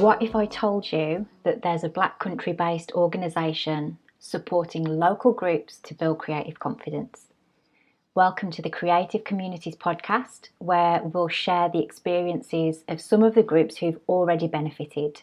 What if I told you that there's a Black country-based organisation supporting local groups to build creative confidence? Welcome to the Creative Communities podcast, where we'll share the experiences of some of the groups who've already benefited.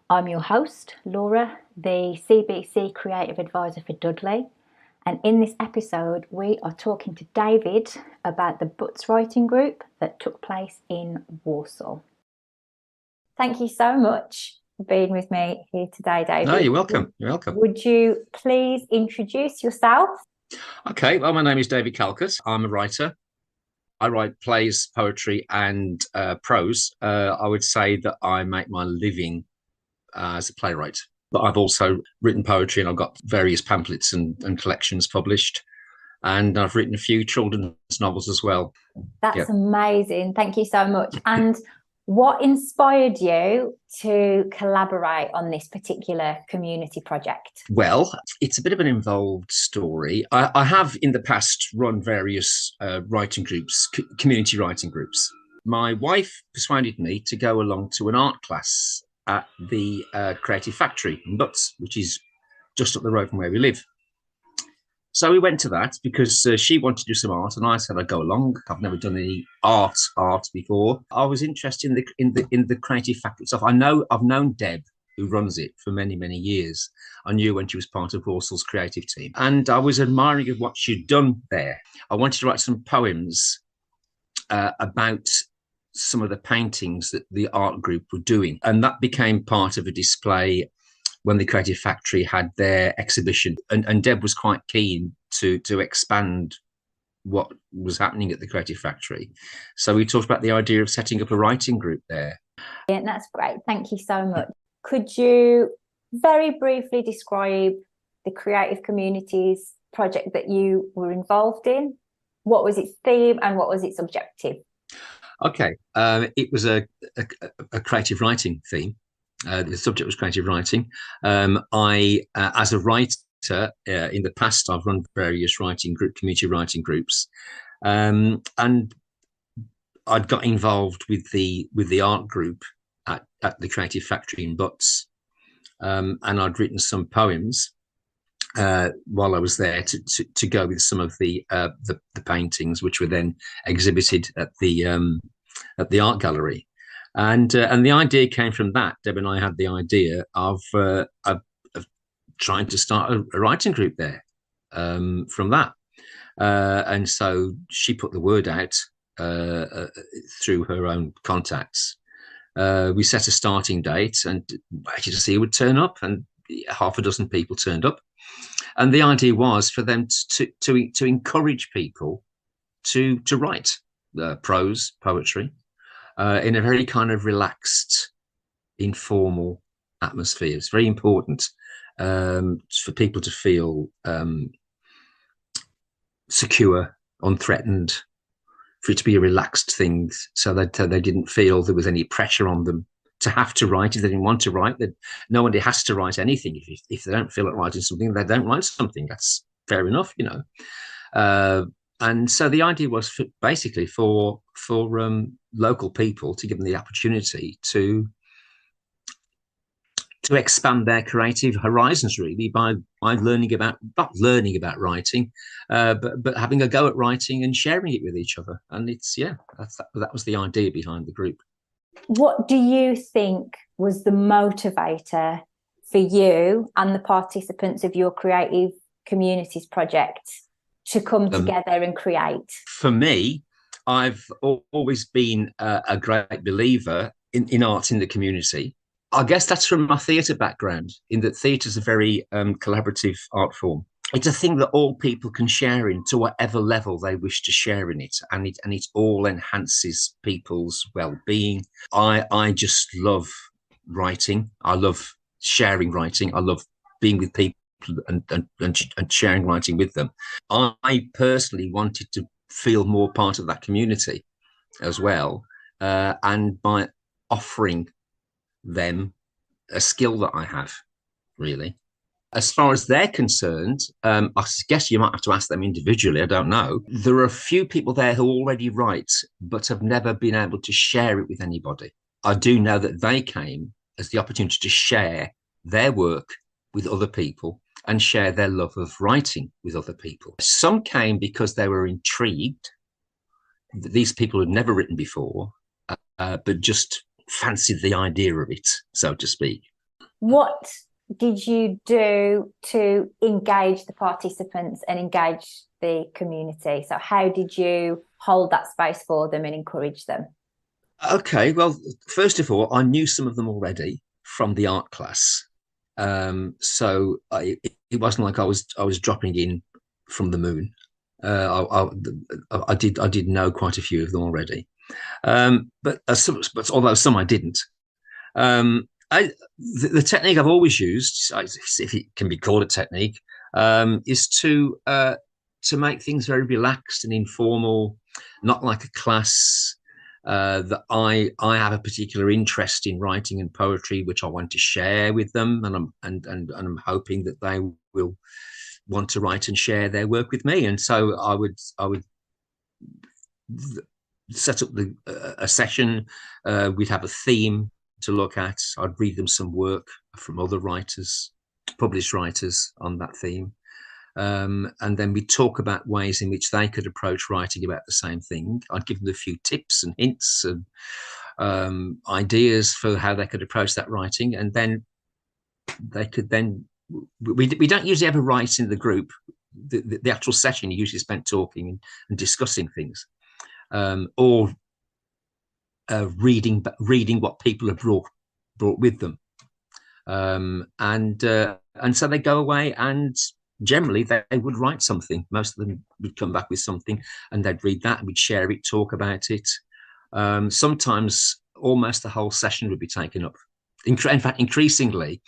I'm your host, Laura, the CBC Creative Advisor for Dudley. And in this episode, we are talking to David about the Butts Writing Group that took place in Walsall. Thank you so much for being with me here today, David. No, you're welcome. You're welcome. Would you please introduce yourself? Okay, well, my name is David Calcutt. I'm a writer. I write plays, poetry and prose. I would say that I make my living as a playwright. But I've also written poetry and I've got various pamphlets and collections published. And I've written a few children's novels as well. That's amazing. Thank you so much. And what inspired you to collaborate on this particular community project? Well, it's a bit of an involved story. I have in the past run various writing groups, community writing groups. My wife persuaded me to go along to an art class at the Creative Factory in Butts, which is just up the road from where we live. So we went to that because she wanted to do some art, and I said I'd go along. I've never done any art before. I was interested in the Creative Factory itself. I've known Deb, who runs it, for many years. I knew when she was part of Walsall's creative team, and I was admiring of what she'd done there. I wanted to write some poems about some of the paintings that the art group were doing, and that became part of a display when the Creative Factory had their exhibition, and Deb was quite keen to expand what was happening at the Creative Factory. So we talked about the idea of setting up a writing group there. Yeah, that's great. Thank you so much. Could you very briefly describe the Creative Communities project that you were involved in? What was its theme and what was its objective? Okay, it was a creative writing theme. The subject was creative writing. I, as a writer, in the past, I've run various community writing groups, and I'd got involved with the art group at the Creative Factory in Butts, and I'd written some poems while I was there to go with some of the paintings, which were then exhibited at the art gallery. And the idea came from that. Deb and I had the idea of trying to start a writing group there from that. And so she put the word out through her own contacts. We set a starting date and waited to see who would turn up, and half a dozen people turned up. And the idea was for them to encourage people to write prose, poetry, in a very kind of relaxed, informal atmosphere. It's very important for people to feel secure, unthreatened, for it to be a relaxed thing, so that they didn't feel there was any pressure on them to have to write if they didn't want to write. That nobody has to write anything. If they don't feel like writing something, they don't write something. That's fair enough, you know. And so the idea was basically for local people to give them the opportunity to expand their creative horizons, really, by learning about, not learning about writing, but having a go at writing and sharing it with each other. And that was the idea behind the group. What do you think was the motivator for you and the participants of your Creative Communities project to come together and create? For me, I've always been a great believer in art in the community. I guess that's from my theatre background, in that theatre is a very collaborative art form. It's a thing that all people can share in to whatever level they wish to share in it, and it all enhances people's well-being. I just love writing. I love sharing writing. I love being with people and sharing writing with them. I personally wanted to feel more part of that community as well, and by offering them a skill that I have, really. As far as they're concerned, I guess you might have to ask them individually, I don't know. There are a few people there who already write, but have never been able to share it with anybody. I do know that they came as the opportunity to share their work with other people and share their love of writing with other people. Some came because they were intrigued. These people had never written before, but just fancied the idea of it, so to speak. What did you do to engage the participants and engage the community? So how did you hold that space for them and encourage them? Okay, well, first of all, I knew some of them already from the art class. So it wasn't like I was dropping in from the moon. I did know quite a few of them already, but although some I didn't. The technique I've always used, if it can be called a technique, is to make things very relaxed and informal, not like a class. That I have a particular interest in writing and poetry, which I want to share with them, and I'm hoping that they will want to write and share their work with me. And so I would set up a session. We'd have a theme to look at. I'd read them some work from other writers, published writers on that theme. And then we talk about ways in which they could approach writing about the same thing. I'd give them a few tips and hints and ideas for how they could approach that writing. And then they could we don't usually ever write in the group. The actual session you usually spent talking and discussing things, or reading what people have brought with them. And so they go away, and generally they would write something. Most of them would come back with something, and they'd read that and we'd share it, talk about it. Sometimes almost the whole session would be taken up. In fact, increasingly,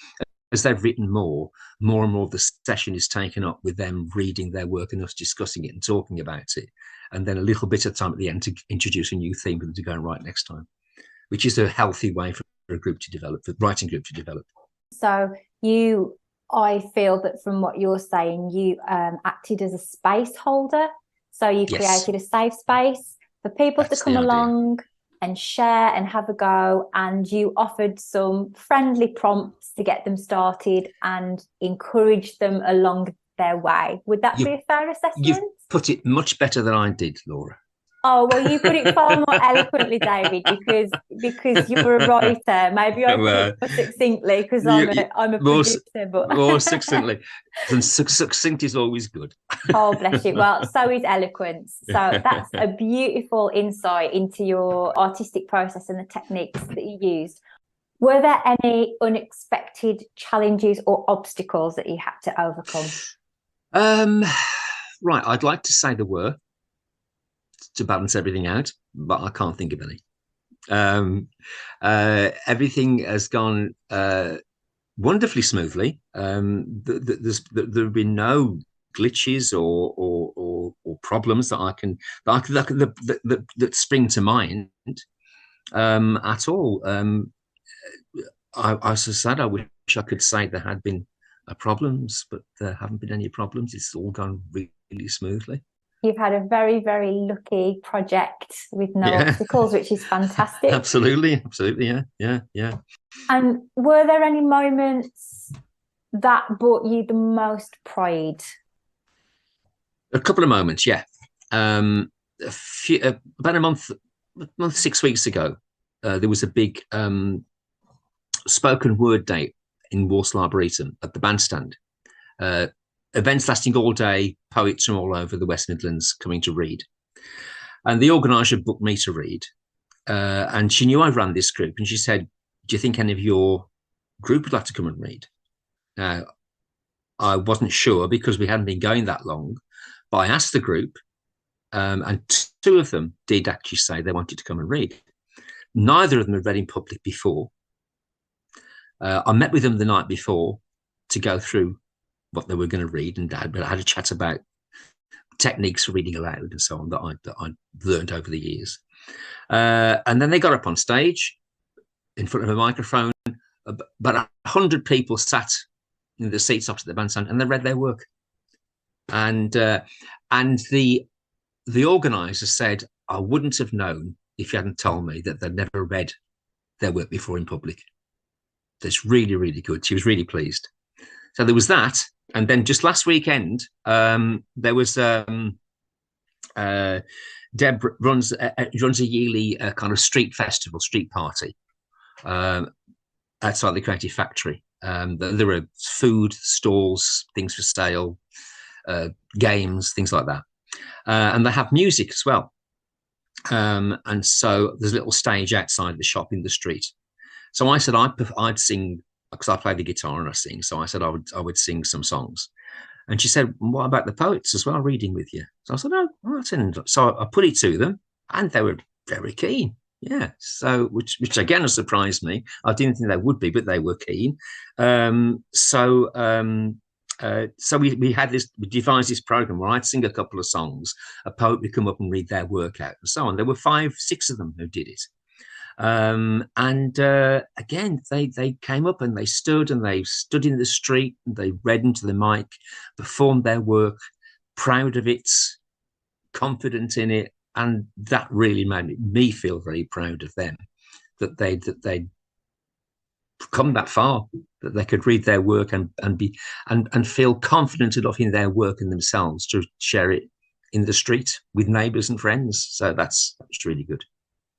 as they've written more and more of the session is taken up with them reading their work and us discussing it and talking about it. And then a little bit of time at the end to introduce a new theme for them to go and write next time, which is a healthy way for a group to develop, for the writing group to develop. So I feel that from what you're saying, you acted as a space holder. So you created a safe space for people to come along and share and have a go. And you offered some friendly prompts to get them started and encourage them along their way. Would that be a fair assessment? You've put it much better than I did, Laura. Oh, well, you put it far more eloquently, David, because you're a writer. Maybe I put it more succinctly because I'm a producer. But more succinctly. And succinct is always good. Oh, bless you. Well, so is eloquence. So that's a beautiful insight into your artistic process and the techniques that you used. Were there any unexpected challenges or obstacles that you had to overcome? Right, I'd like to say there were, to balance everything out, but I can't think of any. Everything has gone wonderfully smoothly. There have been no glitches or problems that spring to mind at all. I said I wish I could say there had been problems, but there haven't been any problems. It's all gone really smoothly. You've had a very, very lucky project with no obstacles, which is fantastic. Absolutely, yeah. And were there any moments that brought you the most pride? A couple of moments, yeah. About a month, 6 weeks ago, there was a big spoken word day in Walsall Arboretum at the bandstand. Events lasting all day, poets from all over the West Midlands coming to read. And the organiser booked me to read. And she knew I ran this group, and she said, do you think any of your group would like to come and read? Now, I wasn't sure because we hadn't been going that long, but I asked the group, and two of them did actually say they wanted to come and read. Neither of them had read in public before. I met with them the night before to go through what they were going to read, and I had a chat about techniques for reading aloud and so on that I'd learned over the years. And then they got up on stage in front of a microphone. About 100 people sat in the seats opposite the bandstand, and they read their work. And the organizer said, I wouldn't have known if you hadn't told me that they'd never read their work before in public. That's really, really good. She was really pleased. So there was that. And then just last weekend, there was Deb runs a yearly kind of street festival, street party outside the Creative Factory. There are food stalls, things for sale, games, things like that. And they have music as well. And so there's a little stage outside the shop in the street. So I said I'd sing, because I play the guitar and I sing. So I said I would sing some songs. And she said, well, what about the poets as well, reading with you? So I said, oh, so I put it to them, and they were very keen. Yeah. So, which again surprised me. I didn't think they would be, but they were keen. So we had this, we devised this program where I'd sing a couple of songs, a poet would come up and read their work out, and so on. There were 5-6 of them who did it. Again, they came up and they stood in the street, and they read into the mic, performed their work, proud of it, confident in it, and that really made me feel very proud of them, that they'd come that far, that they could read their work and feel confident enough in their work and themselves to share it in the street with neighbours and friends. So that's really good.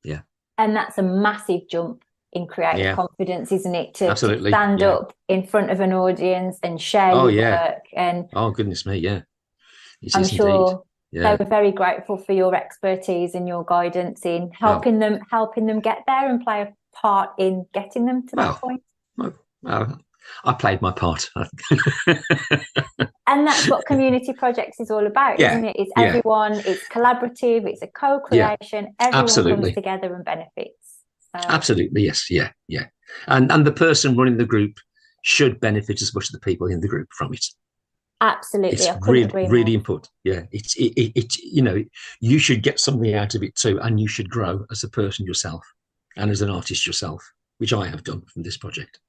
Yeah. And that's a massive jump in creative confidence, isn't it? To stand up in front of an audience and share your work. And oh, goodness me, yeah. I'm sure they were very grateful for your expertise and your guidance in helping them get there and play a part in getting them to that point. Well, I played my part. And that's what community projects is all about, isn't it? It's everyone, it's collaborative, it's a co-creation, everyone comes together and benefits. Absolutely, yes, yeah. And the person running the group should benefit as much as the people in the group from it. Absolutely, it's really important. Yeah, it's you should get something out of it too, and you should grow as a person yourself and as an artist yourself, which I have done from this project.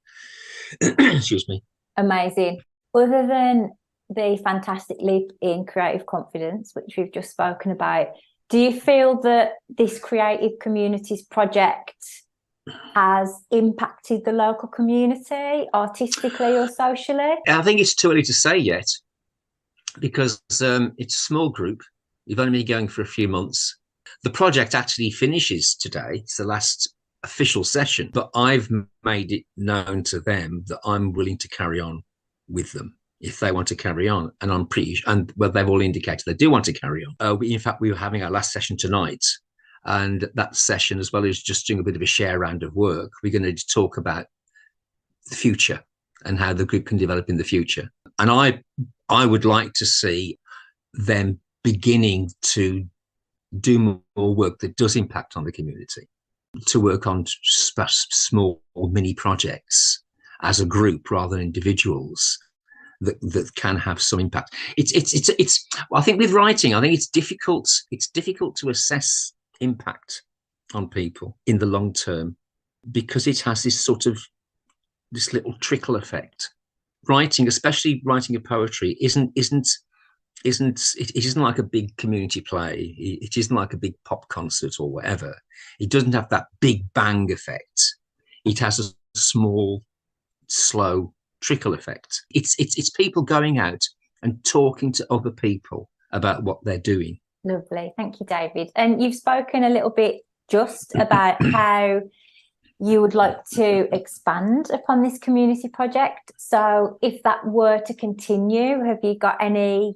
Excuse me. Amazing. Other than the fantastic leap in creative confidence, which we've just spoken about, do you feel that this creative communities project has impacted the local community artistically or socially? I think it's too early to say yet, because it's a small group. We've only been going for a few months. The project actually finishes today. It's the last official session, but I've made it known to them that I'm willing to carry on with them if they want to carry on, and they've all indicated they do want to carry on. In fact, we were having our last session tonight, and that session, as well as just doing a bit of a share round of work, we're going to talk about the future and how the group can develop in the future. And I would like to see them beginning to do more work that does impact on the community, to work on small mini projects as a group rather than individuals that can have some impact. It's I think with writing, I think it's difficult to assess impact on people in the long term, because it has this little trickle effect. Writing, especially writing a poetry, it isn't like a big community play. It isn't like a big pop concert or whatever. It doesn't have that big bang effect. It has a small, slow trickle effect. It's people going out and talking to other people about what they're doing. Lovely. Thank you, David. And you've spoken a little bit just about how you would like to expand upon this community project. So if that were to continue, have you got any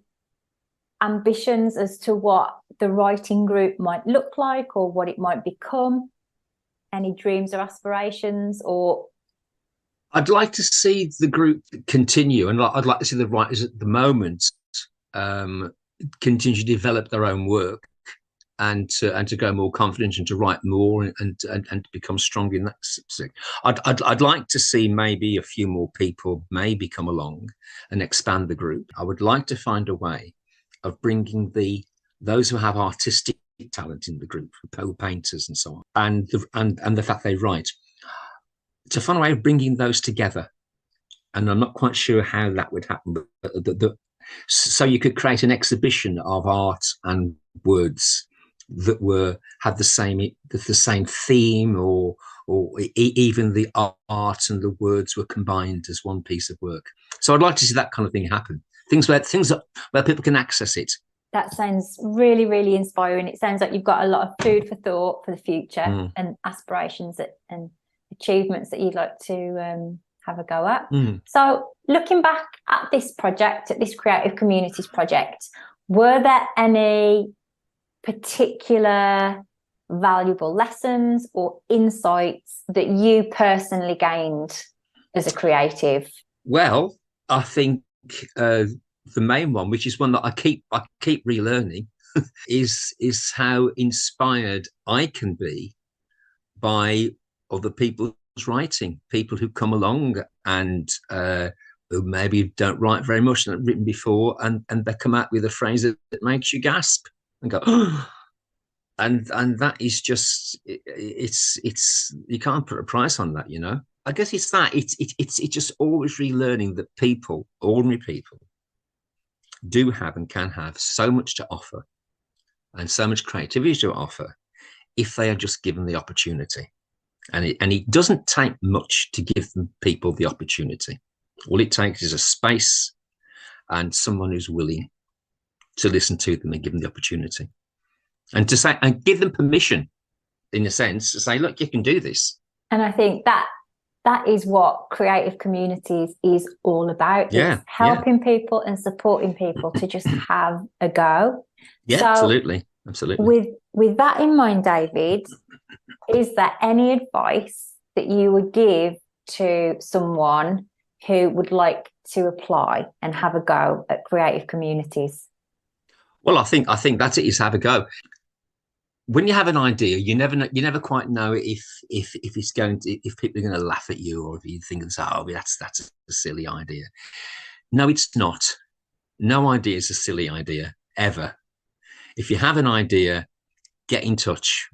ambitions as to what the writing group might look like or what it might become? Any dreams or aspirations? Or I'd like to see the group continue, and I'd like to see the writers at the moment continue to develop their own work and to go more confident and to write more and to become strong in that subject. I'd like to see maybe a few more people maybe come along and expand the group. I would like to find a way of bringing those who have artistic talent in the group, painters and so on, and the fact they write, to find a way of bringing those together. And I'm not quite sure how that would happen, but so you could create an exhibition of art and words that had the same theme, or even the art and the words were combined as one piece of work. So I'd like to see that kind of thing happen. Things where people can access it. That sounds really, really inspiring. It sounds like you've got a lot of food for thought for the future, and aspirations and achievements that you'd like to have a go at. So looking back at this project, at this Creative Communities project, were there any particular valuable lessons or insights that you personally gained as a creative? Well, I think the main one, which is one that I keep relearning, is how inspired I can be by other people's writing, people who come along and who maybe don't write very much and have written before, and they come out with a phrase that makes you gasp and go, oh. And that is just, it's you can't put a price on that, you know. I guess it's that it's just always relearning that people, ordinary people, do have and can have so much to offer and so much creativity to offer if they are just given the opportunity. And it doesn't take much to give people the opportunity. All it takes is a space and someone who's willing to listen to them and give them the opportunity. And to say, and give them permission, in a sense, to say, look, you can do this. And I think that is what Creative Communities is all about. Yeah, it's helping people and supporting people to just have a go. Yeah, so, absolutely. With that in mind, David, is there any advice that you would give to someone who would like to apply and have a go at Creative Communities? Well, I think that's it, is have a go. When you have an idea, you never quite know if people are going to laugh at you, or if you think, oh, that's a silly idea. No, it's not. No idea is a silly idea, ever. If you have an idea, get in touch,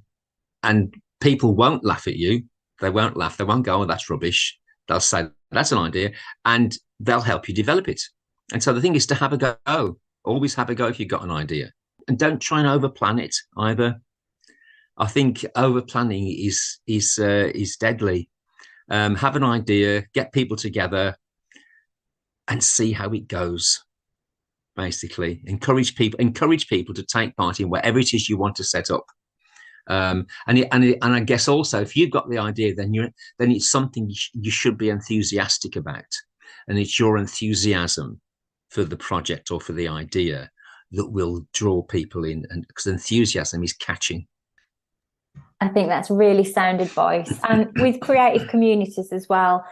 and people won't laugh at you. They won't laugh. They won't go, oh, that's rubbish. They'll say, that's an idea, and they'll help you develop it. And so the thing is to have a go. Always have a go if you've got an idea, and don't try and overplan it either. I think over planning is deadly. Have an idea, get people together, and see how it goes. Basically, encourage people to take part in whatever it is you want to set up. And I guess also, if you've got the idea, then it's something you should be enthusiastic about, and it's your enthusiasm for the project or for the idea that will draw people in, and because enthusiasm is catching. I think that's really sound advice. And with Creative Communities as well,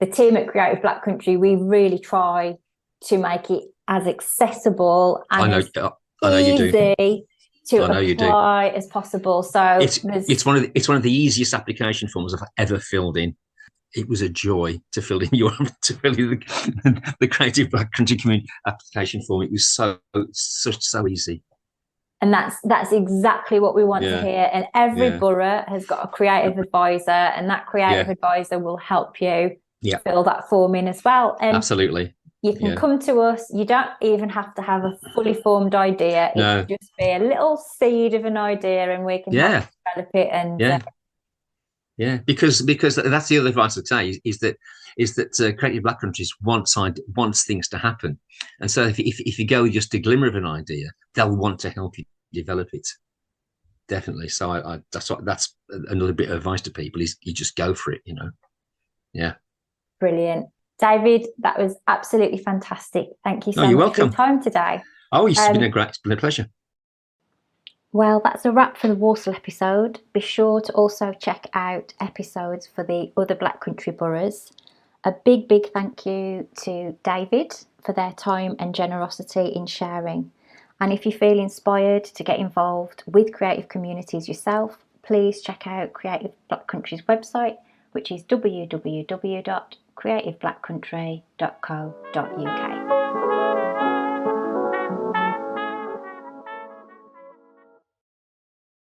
the team at Creative Black Country, we really try to make it as accessible and easy to apply as possible. So it's one of the easiest application forms I've ever filled in. It was a joy to fill in the Creative Black Country community application form. It was so easy. And that's exactly what we want to hear. And every borough has got a creative advisor, and that creative advisor will help you fill that form in as well. And absolutely. You can come to us. You don't even have to have a fully formed idea. It can just be a little seed of an idea, and we can help develop it. And because that's the other advice I'd say is that Creative Black Countries wants things to happen, and so if you go with just a glimmer of an idea, they'll want to help you develop it. Definitely. So that's another bit of advice to people, is you just go for it, you know. Yeah. Brilliant. David, that was absolutely fantastic. Thank you so much for your time today. Oh, it's been a pleasure. Well, that's a wrap for the Walsall episode. Be sure to also check out episodes for the other Black Country boroughs. A big thank you to David for their time and generosity in sharing. And if you feel inspired to get involved with Creative Communities yourself, please check out Creative Black Country's website, which is www.creativeblackcountry.co.uk.